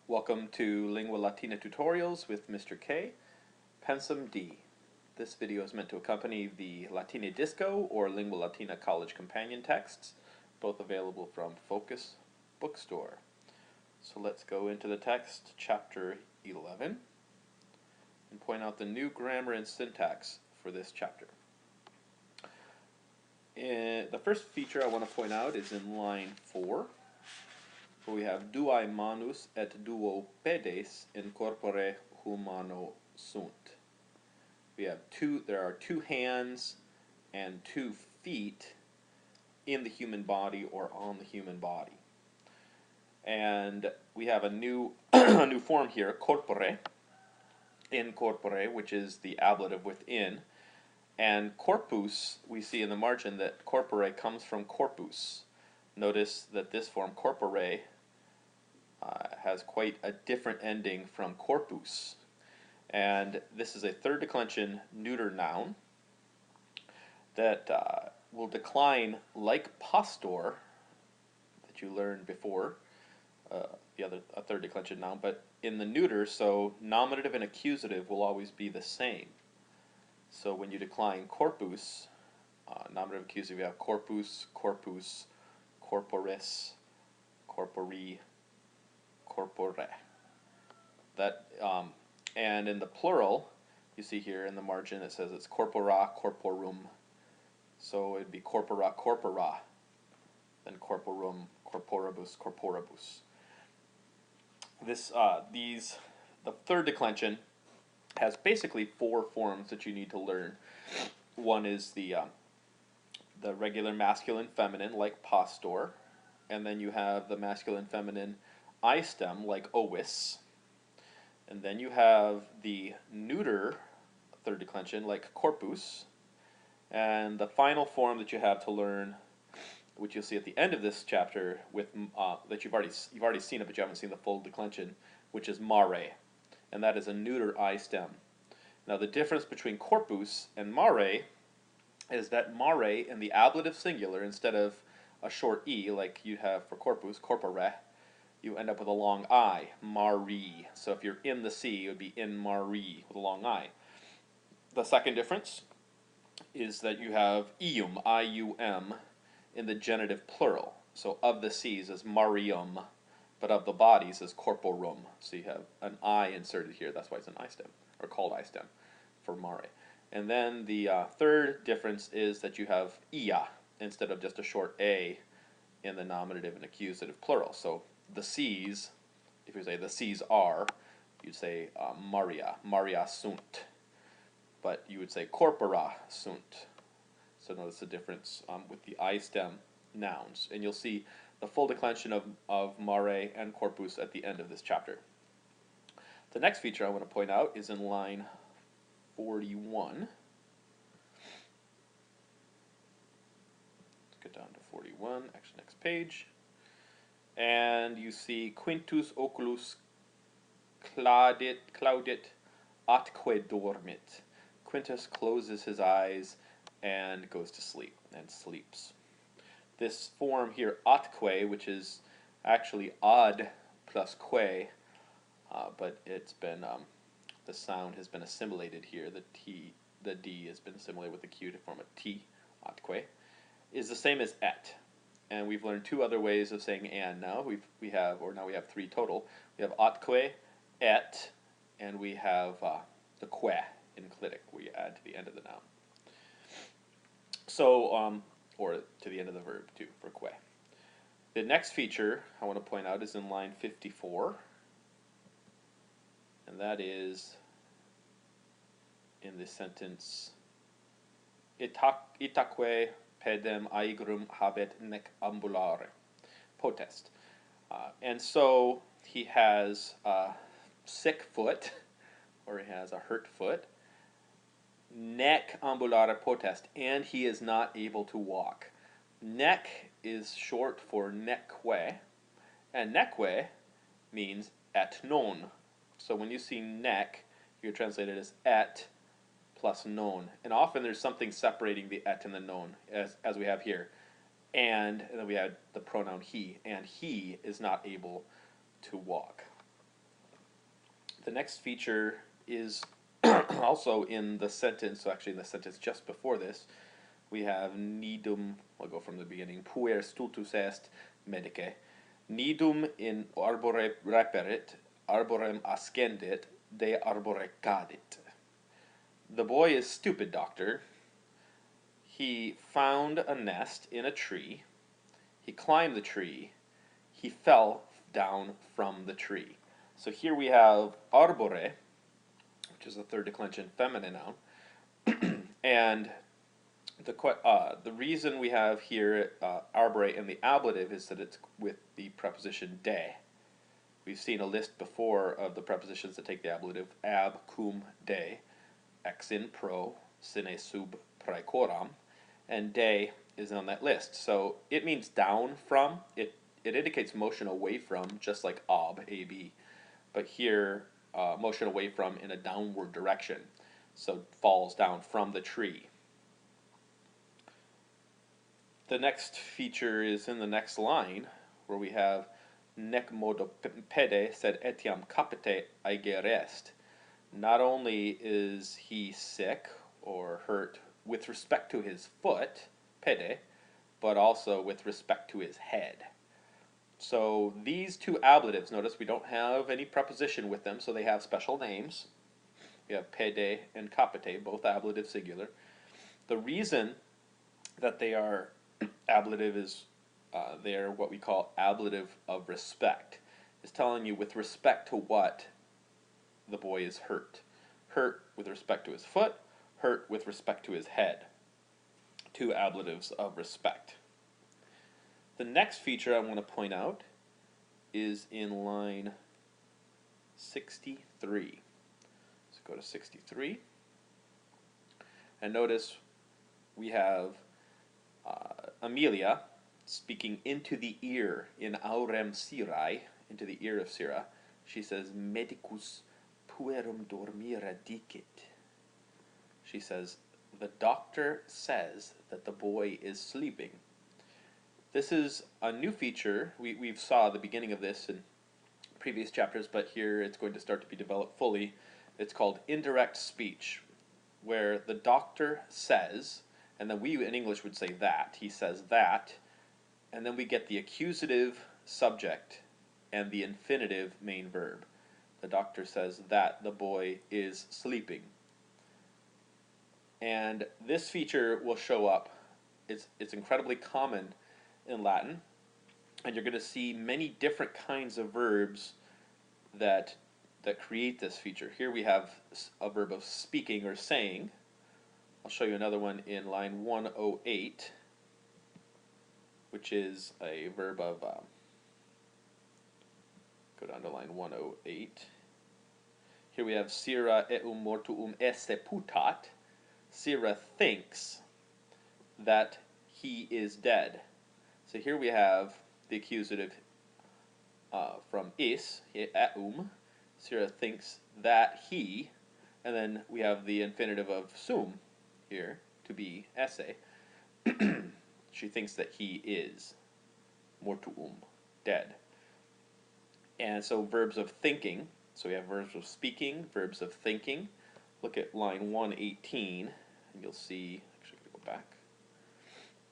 Welcome to Lingua Latīna tutorials with Mr. K, Pensum D. This video is meant to accompany the Latina Disco or Lingua Latīna College Companion texts, both available from Focus Bookstore. So let's go into the text, chapter 11, and point out the new grammar and syntax for this chapter. The first feature I want to point out is in line 4. We have duae manus et duo pedes in corpore humano sunt. There are two hands and 2 feet in the human body or on the human body. And we have a new a new form here, corpore, in corpore, which is the ablative within. And corpus, we see in the margin that corpore comes from corpus. Notice that this form, corpore, has quite a different ending from corpus. And this is a third declension neuter noun that will decline like pastor that you learned before, a third declension noun, but in the neuter, so nominative and accusative will always be the same. So when you decline corpus, nominative accusative, you have corpus, corpus, corporis, corpori, corpore. And in the plural, you see here in the margin it says it's corpora, corporum. So it'd be corpora, corpora, then corporum, corporibus, corporibus. The third declension has basically 4 forms that you need to learn. One is the regular masculine feminine like pastor, and then you have the masculine feminine I stem like ovis, and then you have the neuter third declension like corpus, and the final form that you have to learn, which you'll see at the end of this chapter, with that you've already seen it, but you haven't seen the full declension, which is mare, and that is a neuter I stem. Now the difference between corpus and mare is that mare in the ablative singular, instead of a short e like you have for corpus, corpore, you end up with a long I, mari. So if you're in the sea, it would be in mari with a long I. The second difference is that you have ium, I-U-M, in the genitive plural. So of the seas is marium, but of the bodies is corporum. So you have an I inserted here. That's why it's an I stem, or called I stem, for mare. And then the third difference is that you have ia instead of just a short a in the nominative and accusative plural. So the seas, if you say the seas are, you'd say maria sunt. But you would say corpora sunt. So notice the difference with the I stem nouns. And you'll see the full declension of mare and corpus at the end of this chapter. The next feature I want to point out is in line 41. Let's get down to 41, actually next page. And you see quintus oculus claudit atque dormit. Quintus closes his eyes and goes to sleep, and sleeps. This form here, atque, which is actually ad plus que, but it's been, the sound has been assimilated here. The D has been assimilated with the Q to form a T, atque, is the same as et. And we've learned 2 other ways of saying and now. We have 3 total. We have atque, et, and we have the que, enclitic, we add to the end of the noun. So, or to the end of the verb too, for que. The next feature I want to point out is in line 54, and that is in the sentence, itaque pedem aegrum habet nec ambulare, potest. And so he has a sick foot, or he has a hurt foot, nec ambulare potest, and he is not able to walk. Nec is short for neque, and neque means et non. So when you see nec, you translate it as et plus non. And often there's something separating the et and the non, as we have here. And then we had the pronoun he, and he is not able to walk. The next feature is also in the sentence, so actually in the sentence just before this, we have nidum, I'll go from the beginning, puer stultus est medice, nidum in arbore reperit, arborem ascendit, de arbore cadit. The boy is stupid, doctor. He found a nest in a tree. He climbed the tree. He fell down from the tree. So here we have arbore, which is the third declension feminine noun, and the reason we have here arbore in the ablative is that it's with the preposition de. We've seen a list before of the prepositions that take the ablative: ab, cum, de, ex in pro, sine sub praecoram, and de is on that list. So it means down from. It indicates motion away from, just like ab, ab. But here, motion away from in a downward direction. So falls down from the tree. The next feature is in the next line, where we have nec modo pede sed etiam capite aeger est. Not only is he sick or hurt with respect to his foot, pede, but also with respect to his head. So these two ablatives, notice we don't have any preposition with them, so they have special names. We have pede and capite, both ablative singular. The reason that they are ablative is they are what we call ablative of respect. It's telling you with respect to what the boy is hurt. Hurt with respect to his foot, hurt with respect to his head. Two ablatives of respect. The next feature I want to point out is in line 63. Let's go to 63. And notice we have Amelia speaking into the ear in aurem Syrae, into the ear of Syrah. She says, medicus puerum dormire dicit. She says, the doctor says that the boy is sleeping. This is a new feature. We've saw the beginning of this in previous chapters, but here it's going to start to be developed fully. It's called indirect speech, where the doctor says, and then we in English would say that. He says that, and then we get the accusative subject and the infinitive main verb. The doctor says that the boy is sleeping. And this feature will show up. It's incredibly common in Latin, and you're going to see many different kinds of verbs that create this feature. Here we have a verb of speaking or saying. I'll show you another one in line 108, which is a verb of, go down to line 108. Here we have Syrah eum mortuum esse putat. Syrah thinks that he is dead. So here we have the accusative from is, eum. Syrah thinks that he, and then we have the infinitive of sum here, to be esse. She thinks that he is mortuum, dead. And so verbs of thinking, so we have verbs of speaking, verbs of thinking. Look at line 118, and you'll see, actually I'm going to go back,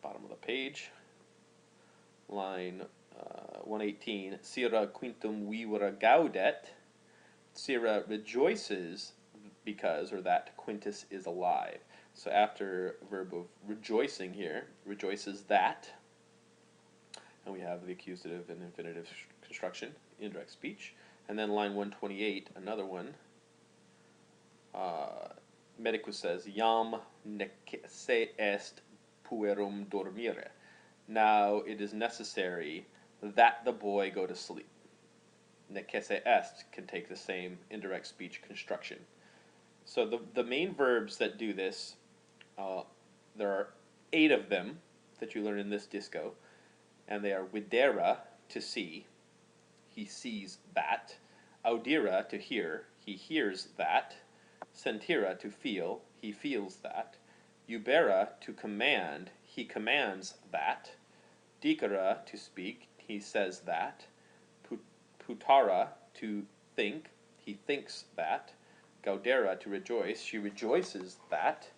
bottom of the page, line 118, Syrah quintum vivere gaudet. Syrah rejoices because, or that, Quintus is alive. So after a verb of rejoicing here, rejoices that, and we have the accusative and infinitive construction, indirect speech. And then line 128, another one, Medicus says, Iam neque est puerum dormire. Now it is necessary that the boy go to sleep. Neque est can take the same indirect speech construction. So the main verbs that do this, there are 8 of them that you learn in this disco, and they are videre, to see, he sees that; audire, to hear, he hears that; sentire, to feel, he feels that; ubere, to command, he commands that; dicere, to speak, he says that; putare, to think, he thinks that. Gaudera, to rejoice, she rejoices that.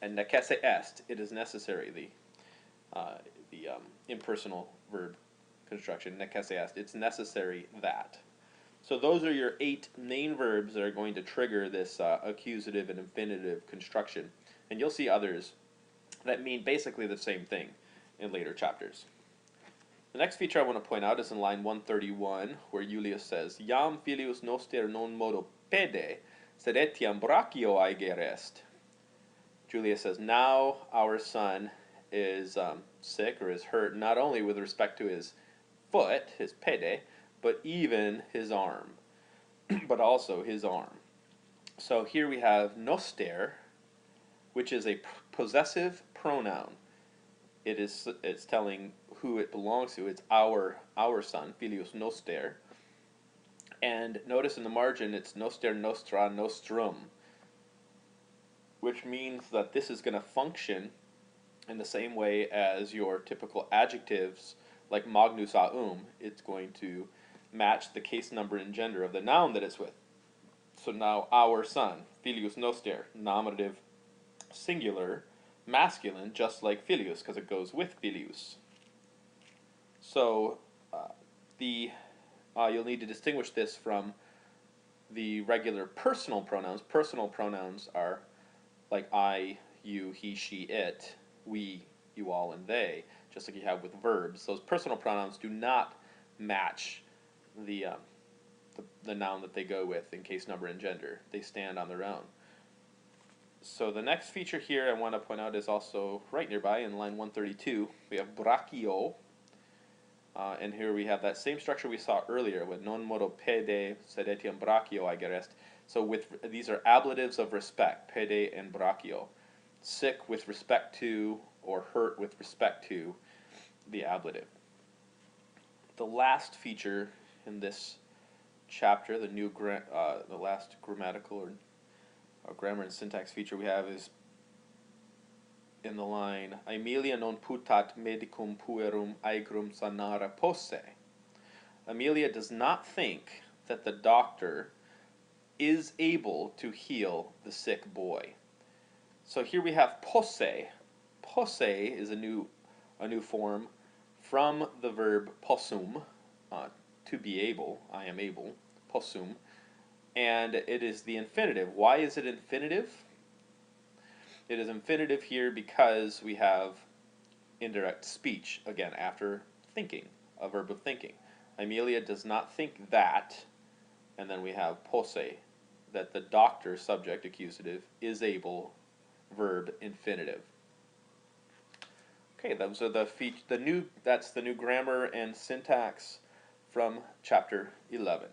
And necesse est, it is necessary, the impersonal verb construction, necesse est, it's necessary that. So those are your 8 main verbs that are going to trigger this accusative and infinitive construction. And you'll see others that mean basically the same thing in later chapters. The next feature I want to point out is in line 131, where Julius says, Iam filius noster non modo pede, sed etiam brachio aeger est. Julius says, now our son is sick or is hurt, not only with respect to his foot, his pede, but even his arm, but also his arm. So here we have noster, which is a possessive pronoun. It's telling who it belongs to. It's our son, filius noster. And notice in the margin, it's noster, nostra, nostrum, which means that this is going to function in the same way as your typical adjectives, like magnus aum. It's going to match the case number and gender of the noun that it's with. So now our son, filius noster, nominative, singular, masculine, just like filius, because it goes with filius. So you'll need to distinguish this from the regular personal pronouns. Personal pronouns are like I, you, he, she, it, we, you, all, and they, just like you have with verbs. Those personal pronouns do not match the noun that they go with in case number and gender. They stand on their own. So the next feature here I want to point out is also right nearby in line 132. We have brachio, and here we have that same structure we saw earlier with non modo pede sed etiam brachio aeger est. So these are ablatives of respect, pede and brachio. Sick with respect to, or hurt with respect to, the ablative. The last feature in this chapter, the last grammatical or grammar and syntax feature we have is in the line, Aemilia non putat medicum puerum aegrum sanare posse. Amelia does not think that the doctor is able to heal the sick boy. So here we have posse. Posse is a new form from the verb possum, to be able, I am able, possum, and it is the infinitive. Why is it infinitive? It is infinitive here because we have indirect speech, again, after thinking, a verb of thinking. Amelia does not think that, and then we have posse, that the doctor, subject, accusative, is able, verb, infinitive. Okay, those are that's the new grammar and syntax from chapter 11.